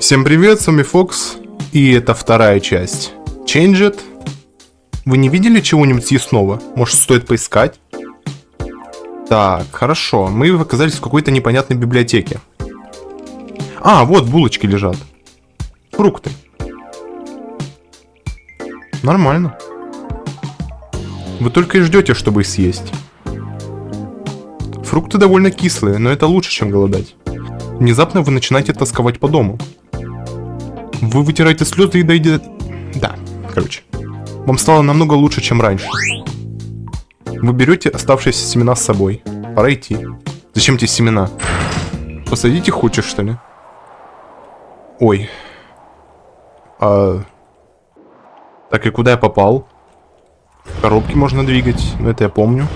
Всем привет, с вами Фокс, и это вторая часть Change It. Вы не видели чего-нибудь съестного? Может, стоит поискать? Так, хорошо, мы оказались в какой-то непонятной библиотеке. А, вот булочки лежат. Фрукты. Нормально. Вы только и ждете, чтобы их съесть. Фрукты довольно кислые, но это лучше, чем голодать. Внезапно вы начинаете тосковать по дому. Вы вытираете слезы и доедете... Да, короче. Вам стало намного лучше, чем раньше. Вы берете оставшиеся семена с собой. Пора идти. Зачем тебе семена? Посадить их хочешь, что ли? Ой. Так, и куда я попал? Коробки можно двигать, но это я помню.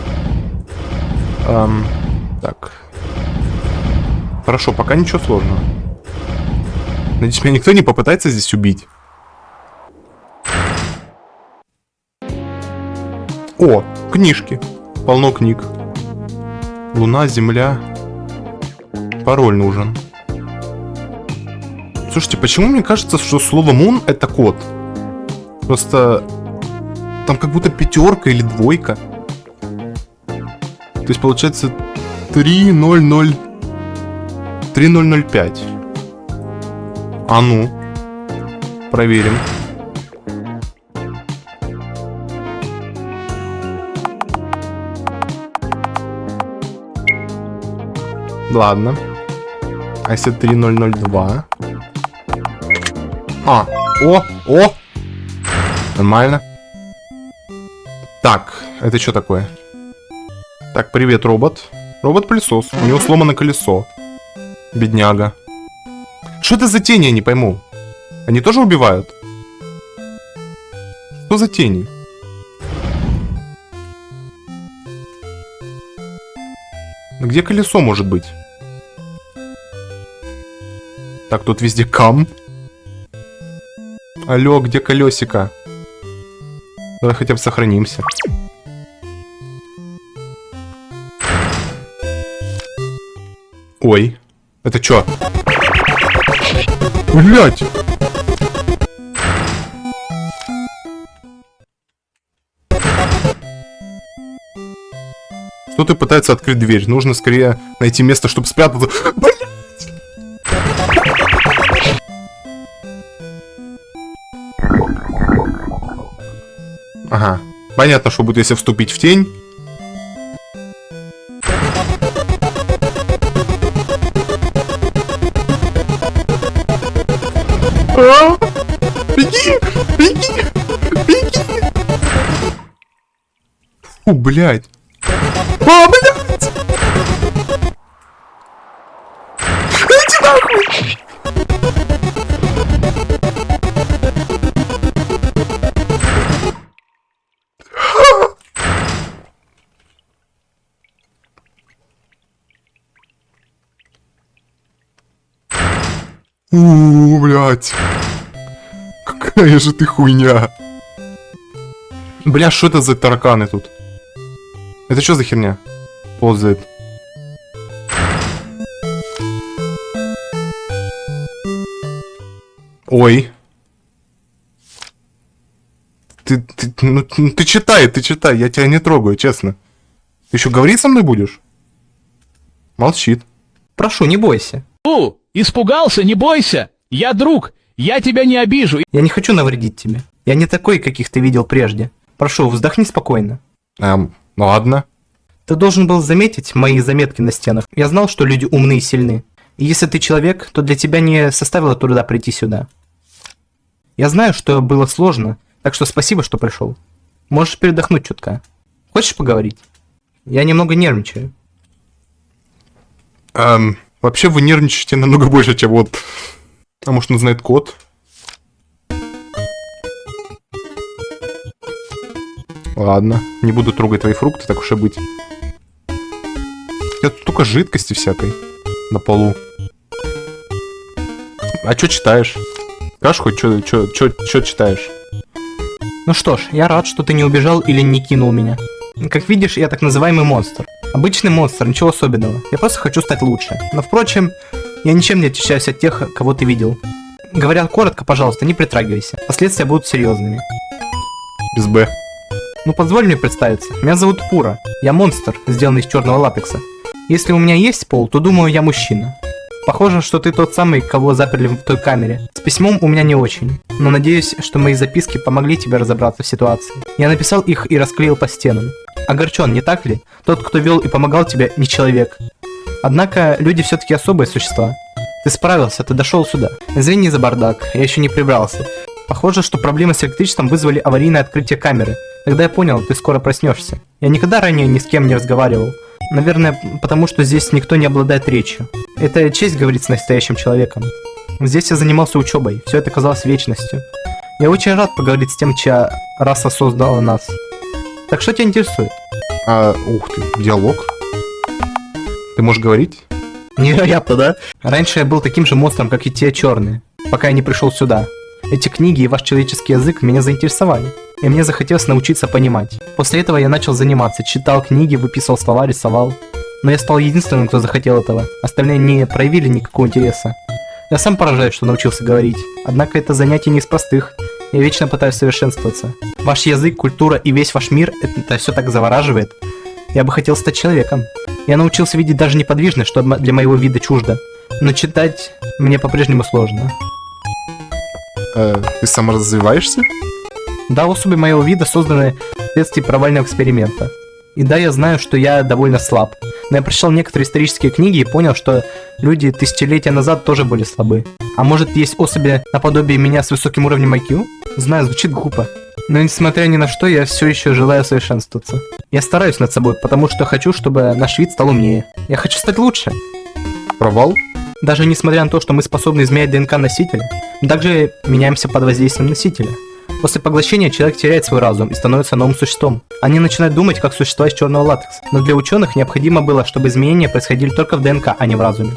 Так. Хорошо, пока ничего сложного. Надеюсь, меня никто не попытается здесь убить. О, книжки. Полно книг. Луна, Земля. Пароль нужен. Слушайте, почему мне кажется, что слово Moon это код? Просто там как будто пятерка или двойка. То есть получается 3005. А ну, проверим. Ладно. А если 3002? О! Нормально. Так, это что такое? Так, привет, робот. Робот-пылесос. У него сломано колесо. Бедняга. Что это за тени, я не пойму. Они тоже убивают? Что за тени? Где колесо может быть? Так, тут везде кам. Алло, где колесико? Давай хотя бы сохранимся. Ой, это чё? Блять! Кто-то пытается открыть дверь. Нужно скорее найти место, чтобы спрятаться. Блять! Ага. Понятно, что будет, если вступить в тень. Беги! Беги! Беги! Фу, блядь! Блядь! Иди нахуй! Блядь! Какая же ты хуйня! Бля, что это за тараканы тут? Это что за херня? Ползает. Ой. Ты читай, я тебя не трогаю, честно. Ты еще говорить со мной будешь? Молчит. Прошу, не бойся. Испугался, не бойся. Я друг, я тебя не обижу. Я не хочу навредить тебе. Я не такой, каких ты видел прежде. Прошу, вздохни спокойно. Ладно. Ты должен был заметить мои заметки на стенах. Я знал, что люди умны и сильны. И если ты человек, то для тебя не составило труда прийти сюда. Я знаю, что было сложно, так что спасибо, что пришел. Можешь передохнуть чутка. Хочешь поговорить? Я немного нервничаю. Вообще вы нервничаете намного больше, чем вот... А может он знает код? Ладно, не буду трогать твои фрукты, так уж и быть. Тут только жидкости всякой на полу. А чё читаешь? Скажешь хоть, чё читаешь? Ну что ж, я рад, что ты не убежал или не кинул меня. Как видишь, я так называемый монстр. Обычный монстр, ничего особенного. Я просто хочу стать лучше. Но впрочем, я ничем не отличаюсь от тех, кого ты видел. Говоря коротко, пожалуйста, не притрагивайся. Последствия будут серьезными. Без Б. Ну позволь мне представиться. Меня зовут Пура. Я монстр, сделанный из черного латекса. Если у меня есть пол, то думаю, я мужчина. Похоже, что ты тот самый, кого заперли в той камере. С письмом у меня не очень, но надеюсь, что мои записки помогли тебе разобраться в ситуации. Я написал их и расклеил по стенам. Огорчен, не так ли? Тот, кто вел и помогал тебе, не человек. Однако люди все-таки особые существа. Ты справился, ты дошел сюда. Извини за бардак, я еще не прибрался. Похоже, что проблемы с электричеством вызвали аварийное открытие камеры. Тогда я понял, ты скоро проснешься. Я никогда ранее ни с кем не разговаривал. Наверное, потому что здесь никто не обладает речью. Это честь говорить с настоящим человеком. Здесь я занимался учебой, все это казалось вечностью. Я очень рад поговорить с тем, чья раса создала нас. Так что тебя интересует? Ух ты, диалог. Ты можешь говорить? Невероятно, да? Раньше я был таким же монстром, как и те черные, пока я не пришел сюда. Эти книги и ваш человеческий язык меня заинтересовали, и мне захотелось научиться понимать. После этого я начал заниматься, читал книги, выписывал слова, рисовал. Но я стал единственным, кто захотел этого. Остальные не проявили никакого интереса. Я сам поражаюсь, что научился говорить. Однако это занятие не из простых. Я вечно пытаюсь совершенствоваться. Ваш язык, культура и весь ваш мир, это все так завораживает. Я бы хотел стать человеком. Я научился видеть даже неподвижное, что для моего вида чуждо. Но читать мне по-прежнему сложно. Ты саморазвиваешься? Да, особи моего вида созданы вследствие провального эксперимента. И да, я знаю, что я довольно слаб. Но я прочитал некоторые исторические книги и понял, что люди тысячелетия назад тоже были слабы. А может, есть особи наподобие меня с высоким уровнем IQ? Знаю, звучит глупо. Но несмотря ни на что, я все еще желаю совершенствоваться. Я стараюсь над собой, потому что хочу, чтобы наш вид стал умнее. Я хочу стать лучше. Провал? Даже несмотря на то, что мы способны изменять ДНК носителя, мы также меняемся под воздействием носителя. После поглощения человек теряет свой разум и становится новым существом. Они начинают думать, как существа из черного латекса. Но для ученых необходимо было, чтобы изменения происходили только в ДНК, а не в разуме.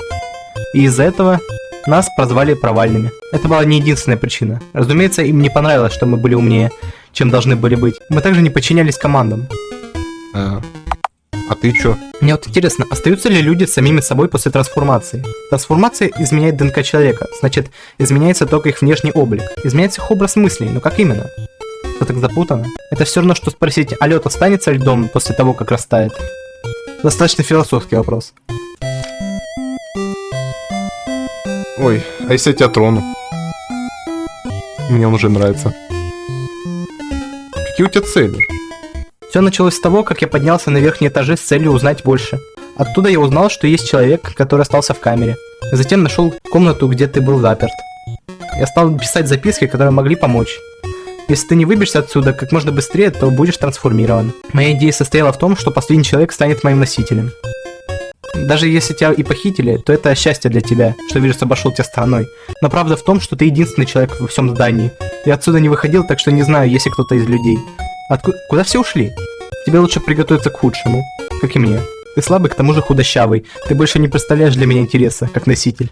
И из-за этого нас прозвали провальными. Это была не единственная причина. Разумеется, им не понравилось, что мы были умнее, чем должны были быть. Мы также не подчинялись командам. А ты чё? Мне вот интересно, остаются ли люди самими собой после трансформации? Трансформация изменяет ДНК человека, значит, изменяется только их внешний облик. Изменяется их образ мыслей, но как именно? Все так запутано. Это все равно, что спросить, а лед останется льдом после того, как растает? Достаточно философский вопрос. Ой, а если я тебя трону? Мне он уже нравится. Какие у тебя цели? Все началось с того, как я поднялся на верхние этажи с целью узнать больше. Оттуда я узнал, что есть человек, который остался в камере. Затем нашел комнату, где ты был заперт. Я стал писать записки, которые могли помочь. Если ты не выберешься отсюда как можно быстрее, то будешь трансформирован. Моя идея состояла в том, что последний человек станет моим носителем. Даже если тебя и похитили, то это счастье для тебя, что вирус обошел тебя стороной. Но правда в том, что ты единственный человек во всем здании. Я отсюда не выходил, так что не знаю, есть ли кто-то из людей. Куда все ушли? Тебе лучше приготовиться к худшему, как и мне. Ты слабый, к тому же худощавый. Ты больше не представляешь для меня интереса, как носитель.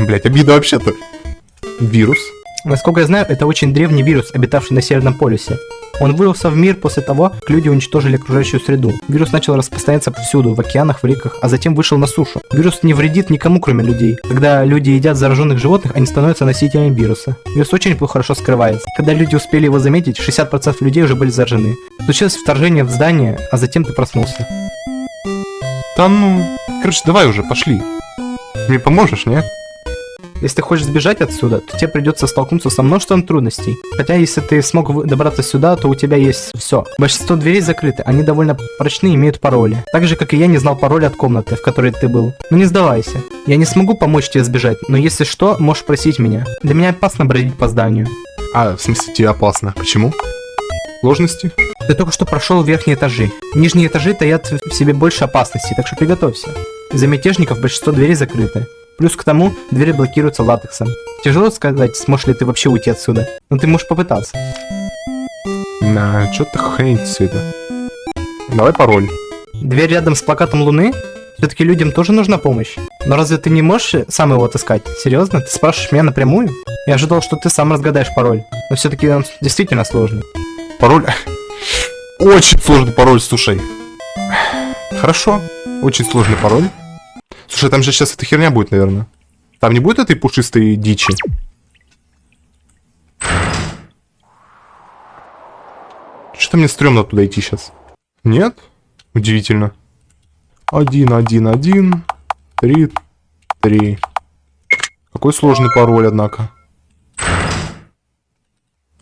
Блять, обида вообще-то. Вирус? Насколько я знаю, это очень древний вирус, обитавший на Северном полюсе. Он вырвался в мир после того, как люди уничтожили окружающую среду. Вирус начал распространяться повсюду, в океанах, в реках, а затем вышел на сушу. Вирус не вредит никому, кроме людей. Когда люди едят зараженных животных, они становятся носителями вируса. Вирус очень хорошо скрывается. Когда люди успели его заметить, 60% людей уже были заражены. Случилось вторжение в здание, а затем ты проснулся. Да ну... Короче, давай уже, пошли. Ты мне поможешь, не? Если ты хочешь сбежать отсюда, то тебе придется столкнуться со множеством трудностей. Хотя если ты смог добраться сюда, то у тебя есть все. Большинство дверей закрыты, они довольно прочные и имеют пароли. Так же, как и я не знал пароля от комнаты, в которой ты был. Но не сдавайся. Я не смогу помочь тебе сбежать, но если что, можешь просить меня. Для меня опасно бродить по зданию. В смысле, тебе опасно. Почему? Сложности? Ты только что прошел верхние этажи. Нижние этажи таят в себе больше опасностей, так что приготовься. Из-за мятежников большинство дверей закрыты. Плюс к тому, двери блокируются латексом. Тяжело сказать, сможешь ли ты вообще уйти отсюда, но ты можешь попытаться. Чё-то хрень все это. Давай пароль. Дверь рядом с плакатом Луны? Все-таки людям тоже нужна помощь. Но разве ты не можешь сам его отыскать? Серьезно? Ты спрашиваешь меня напрямую? Я ожидал, что ты сам разгадаешь пароль. Но все-таки он действительно сложный. Пароль? Очень сложный пароль, слушай. Хорошо. Очень сложный пароль. Слушай, там же сейчас эта херня будет, наверное. Там не будет этой пушистой дичи? Что-то мне стрёмно туда идти сейчас. Нет? Удивительно. 1, 1, 1, 3, 3. Какой сложный пароль, однако.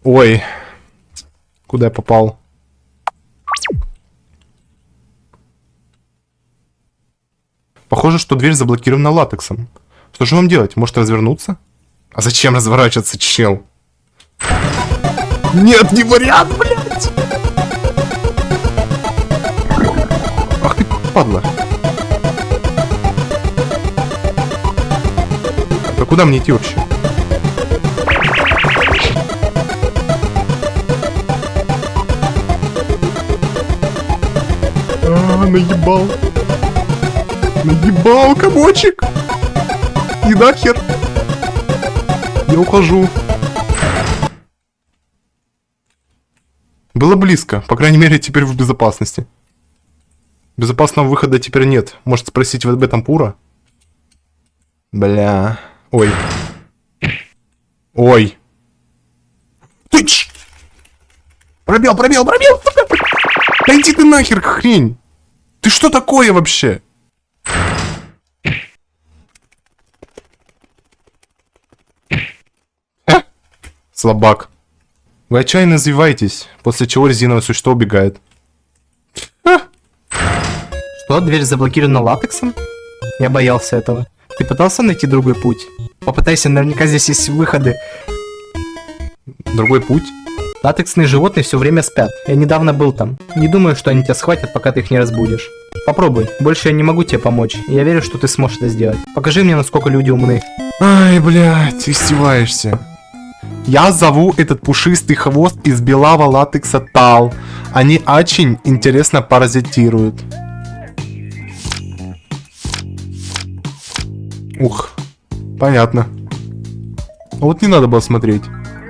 Ой. Куда я попал? Похоже, что дверь заблокирована латексом. Что же вам делать? Может развернуться? А зачем разворачиваться, чел? Нет, не вариант, блядь! Ах ты, падла. А куда мне идти вообще? Наебал. Наебал, комочек. И нахер. Я ухожу. Было близко. По крайней мере, теперь в безопасности. Безопасного выхода теперь нет. Может спросить об этом Пура? Бля. Ой. Ой. Ты ч... Пробел, сука! Да иди ты нахер, хрень! Ты что такое вообще? Слабак. Вы отчаянно извиваетесь, после чего резиновое существо убегает. Что, дверь заблокирована латексом? Я боялся этого. Ты пытался найти другой путь? Попытайся, наверняка здесь есть выходы. Другой путь? Латексные животные все время спят. Я недавно был там. Не думаю, что они тебя схватят, пока ты их не разбудишь. Попробуй. Больше я не могу тебе помочь. И я верю, что ты сможешь это сделать. Покажи мне, насколько люди умны. Ай, блядь, издеваешься. Я зову этот пушистый хвост из белого латекса Тал. Они очень интересно паразитируют. Ух, понятно. А вот не надо было смотреть.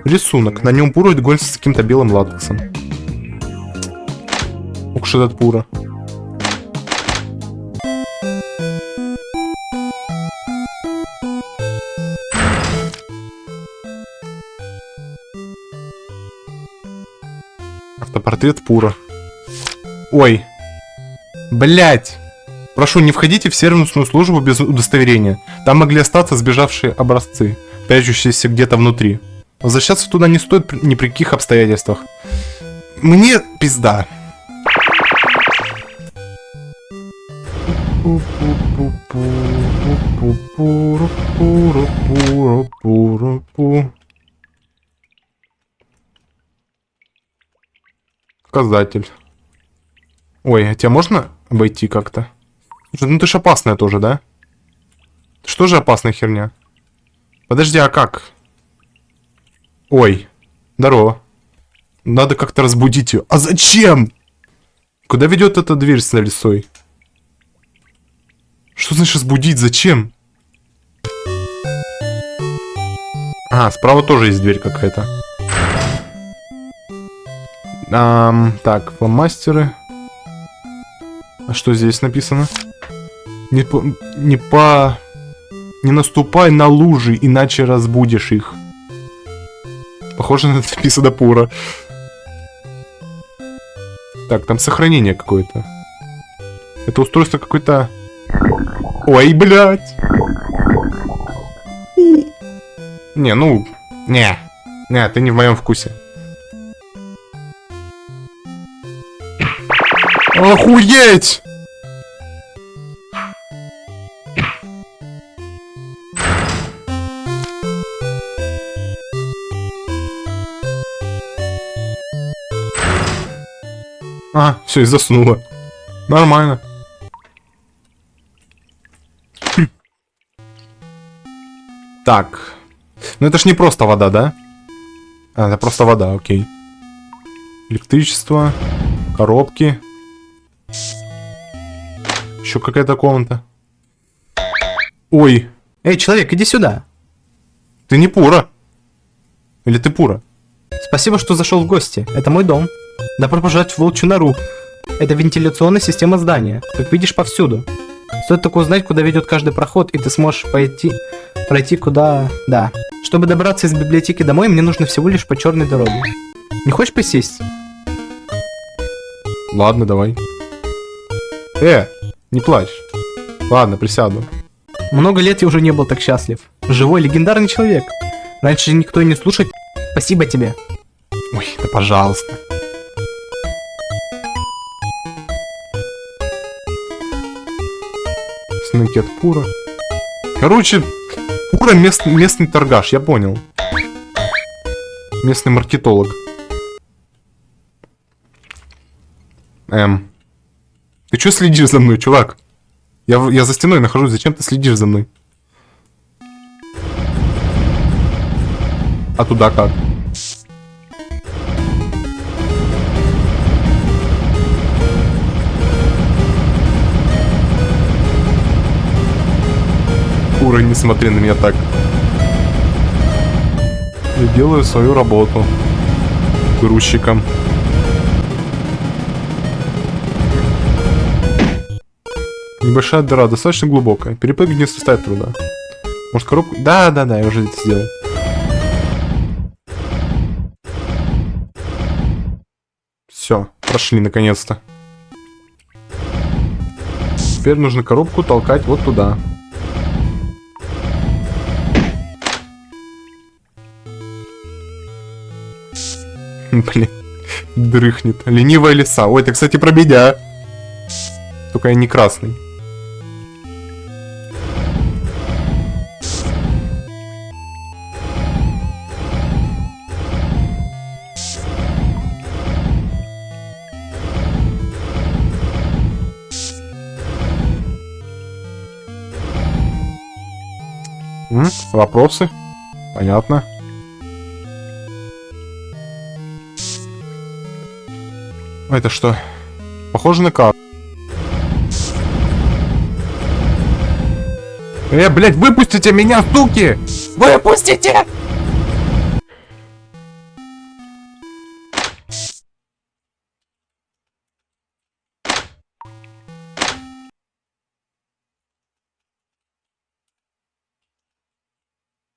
Рисунок. На нем Пура гонится с каким-то белым латексом. Ух, что этот Пура. Автопортрет Пура. Ой. Блять. Прошу, не входите в сервисную службу без удостоверения. Там могли остаться сбежавшие образцы, прячущиеся где-то внутри. Возвращаться туда не стоит ни при каких обстоятельствах. Мне пизда. Показатель. Ой, а тебя можно обойти как-то? Ну ты ж опасная тоже, да? Что же опасная херня? Подожди, а как? Ой, здорово. Надо как-то разбудить ее. А зачем? Куда ведет эта дверь с лисой? Что значит разбудить? Зачем? А, справа тоже есть дверь какая-то. Так, фломастеры. А что здесь написано? Не наступай на лужи, иначе разбудишь их. Похоже на написано Пура. Так, там сохранение какое-то. Это устройство какое-то... Ой, блядь! Не, ну... Не, ты не в моем вкусе. Охуеть! А, все, и заснула. Нормально. Так. Ну это ж не просто вода, да? А, это просто вода, окей. Электричество. Коробки. Еще какая-то комната. Ой. Эй, человек, иди сюда. Ты не Пура. Или ты Пура? Спасибо, что зашел в гости. Это мой дом. Добро пожаловать в Волчью нору. Это вентиляционная система здания. Как видишь, повсюду. Стоит только узнать, куда ведет каждый проход, и ты сможешь пройти куда... Да. Чтобы добраться из библиотеки домой, мне нужно всего лишь по черной дороге. Не хочешь присесть? Ладно, давай. Не плачь. Ладно, присяду. Много лет я уже не был так счастлив. Живой легендарный человек. Раньше никто и не слушает. Спасибо тебе. Ой, да пожалуйста. Снеки от Пура. Короче, Пура местный торгаш, я понял. Местный маркетолог. Ты чё следишь за мной, чувак? Я за стеной нахожусь, зачем ты следишь за мной? А туда как? Ура, не смотри на меня так. Я делаю свою работу. Грузчиком. Небольшая дыра, достаточно глубокая. Перепрыгнуть не составит труда. Может, коробку... Да, я уже это сделал. Все, прошли наконец-то. Теперь нужно коробку толкать вот туда. Блин, дрыхнет. Ленивая лиса. Ой, это, кстати, про меня. Только я не красный. Вопросы? Понятно. Это что? Похоже на карту. Блядь, выпустите меня, суки! Выпустите!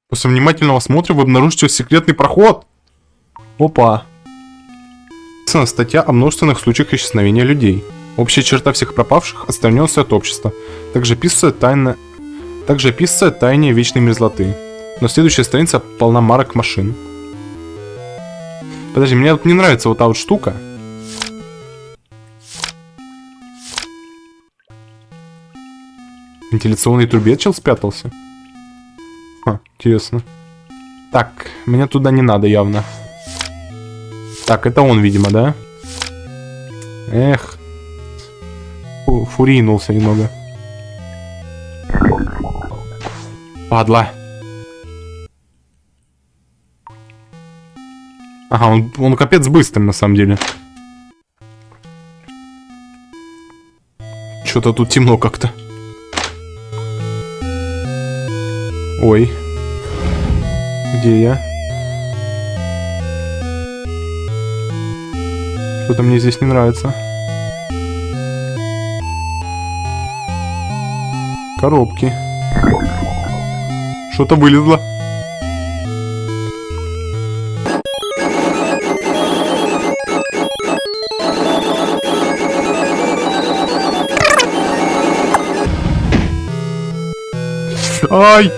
После внимательного осмотра вы обнаружите секретный проход. Опа. Статья о множественных случаях исчезновения людей. Общая черта всех пропавших – отстраненность от общества. Также описывается тайне вечной мерзлоты. Но следующая страница полна марок машин. Подожди, мне вот не нравится вот та вот штука. В вентиляционной трубе чел спрятался. Интересно. Так, мне туда не надо явно. Так, это он, видимо, да? Эх. Фуринулся немного. Падла. Ага, он капец быстрый, на самом деле. Что-то тут темно как-то. Ой. Где я? Что-то мне здесь не нравится. Коробки. Что-то вылезло. Ай!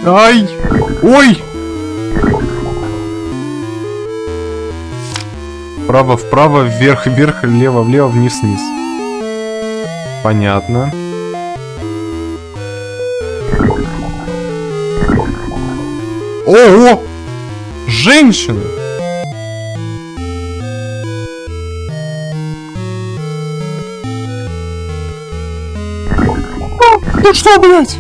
Ай! Ой! Вправо, вправо, вверх, вверх, влево, влево, вниз, вниз. Понятно. О! Женщина! Ну что, блядь?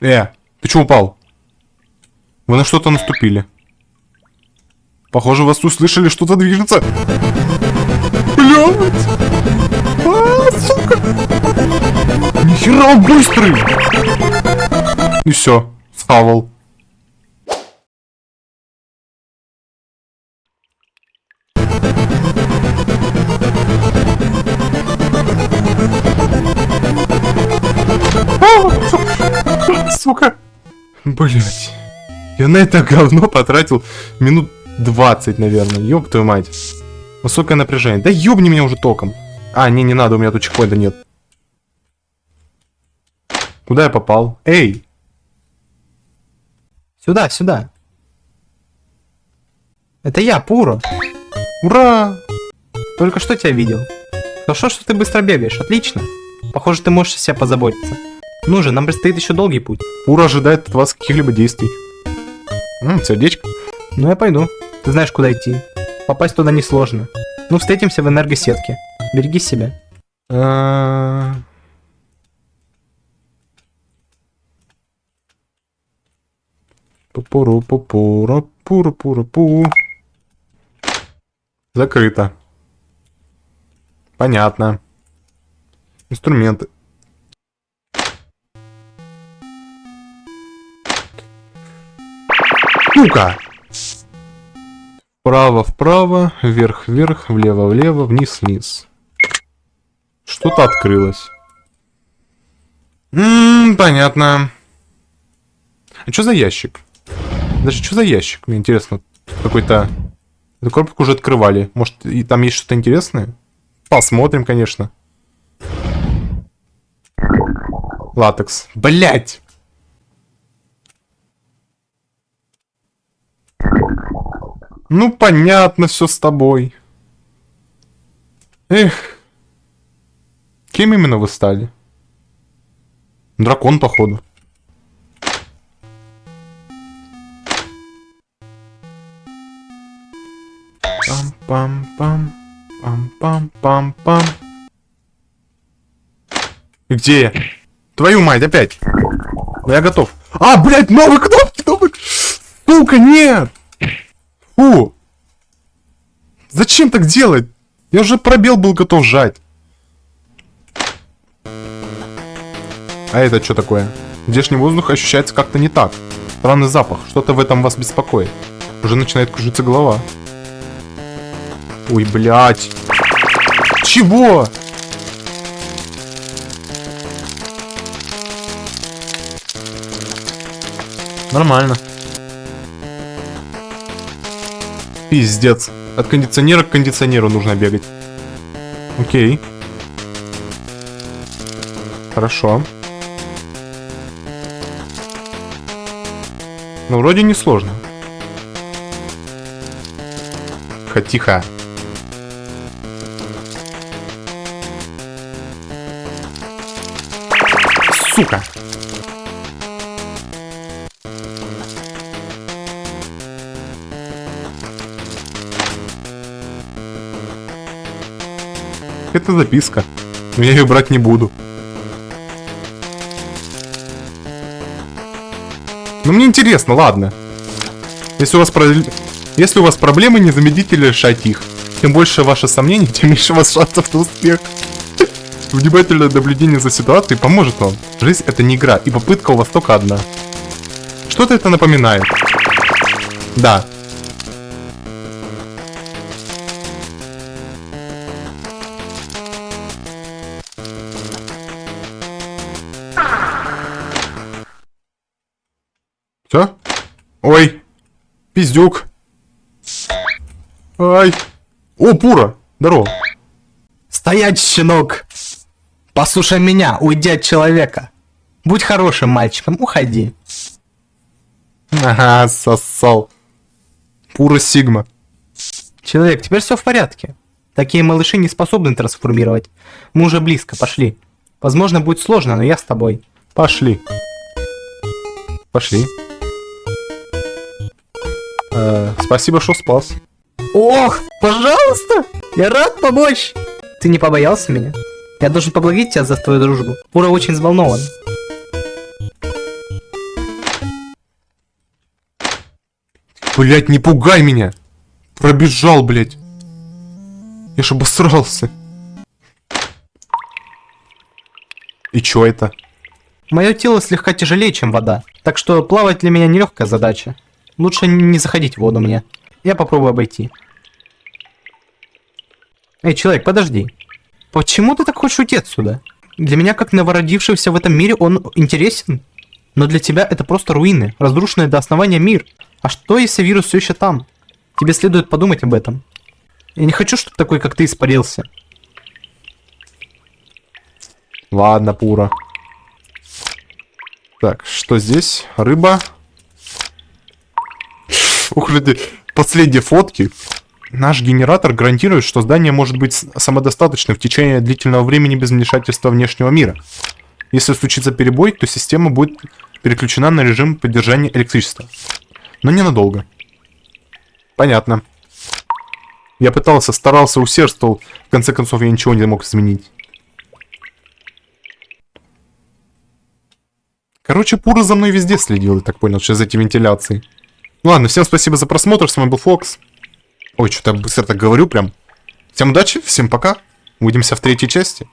Ты чё упал? Вы на что-то наступили. Похоже, вас услышали, что-то движется. Блядь! Сука! Нихера он быстрый! И все, схавал. Сука! Блять. Я на это говно потратил минут 20, наверное. Ёб твою мать. Высокое напряжение. Да ёбни меня уже током. А, не надо, у меня тут чекпоинта нет. Куда я попал? Эй! Сюда, сюда. Это я, Пуро. Ура! Только что тебя видел. Хорошо, что ты быстро бегаешь, отлично. Похоже, ты можешь о себе позаботиться. Ну же, нам предстоит еще долгий путь. Ура ожидает от вас каких-либо действий. Сердечко. Ну я пойду. Ты знаешь, куда идти. Попасть туда несложно. Ну, встретимся в энергосетке. Береги себя. Пу-пуру-пу-пуру-пуру-пуру-пу. Закрыто. Понятно. Инструменты. Сука! Вправо-вправо, вверх-вверх, влево-влево, вниз-вниз. Что-то открылось. Понятно. А что за ящик? Даже что за ящик? Мне интересно. Какой-то... Эту коробку уже открывали. Может, и там есть что-то интересное? Посмотрим, конечно. Латекс. Блять! Ну, понятно все с тобой. Эх. Кем именно вы стали? Дракон, походу. Пам-пам-пам. Пам-пам-пам-пам. И где я? Твою мать, опять. Ну, я готов. А, блядь, новые кнопки, новые... Сука, нет! Фу! Зачем так делать? Я уже пробел был готов жать. А это что такое? Здешний воздух ощущается как-то не так. Странный запах. Что-то в этом вас беспокоит. Уже начинает кружиться голова. Ой, блядь. Чего? Нормально. Пиздец. От кондиционера к кондиционеру нужно бегать. Окей. Хорошо. Ну, вроде не сложно. Тихо. Сука. Это записка. Но я ее брать не буду. Ну мне интересно, ладно. Если у вас проблемы, незамедлительно решайте их. Чем больше ваши сомнений, тем меньше у вас шансов на успех. Внимательное наблюдение за ситуацией поможет вам. Жизнь — это не игра, и попытка у вас только одна. Что-то это напоминает. Да. Все? Ой. Пиздюк. Ай. О, Пура. Здорово. Стоять, щенок! Послушай меня, уйди от человека. Будь хорошим мальчиком, уходи. Ага, сосал. Пура Сигма. Человек, теперь все в порядке. Такие малыши не способны трансформировать. Мы уже близко, пошли. Возможно, будет сложно, но я с тобой. Пошли. Пошли. Спасибо, что спас. Ох, пожалуйста! Я рад помочь! Ты не побоялся меня? Я должен поблагодарить тебя за твою дружбу. Пура очень взволнован. Блять, не пугай меня! Пробежал, блять. Я ж обосрался. И чё это? Мое тело слегка тяжелее, чем вода. Так что плавать для меня нелегкая задача. Лучше не заходить в воду мне. Я попробую обойти. Эй, человек, подожди. Почему ты так хочешь уйти отсюда? Для меня, как новородившегося в этом мире, он интересен. Но для тебя это просто руины, разрушенный до основания мир. А что, если вирус все еще там? Тебе следует подумать об этом. Я не хочу, чтобы такой, как ты, испарился. Ладно, Пура. Так, что здесь? Рыба. Ух, люди, последние фотки. Наш генератор гарантирует, что здание может быть самодостаточным в течение длительного времени без вмешательства внешнего мира. Если случится перебой, то система будет переключена на режим поддержания электричества. Но ненадолго. Понятно. Я пытался, старался, усердствовал. В конце концов, я ничего не мог изменить. Короче, Пура за мной везде следил, я так понял, через эти вентиляции. Ну ладно, всем спасибо за просмотр, с вами был Фокс. Ой, что-то я быстро так говорю прям. Всем удачи, всем пока. Увидимся в третьей части.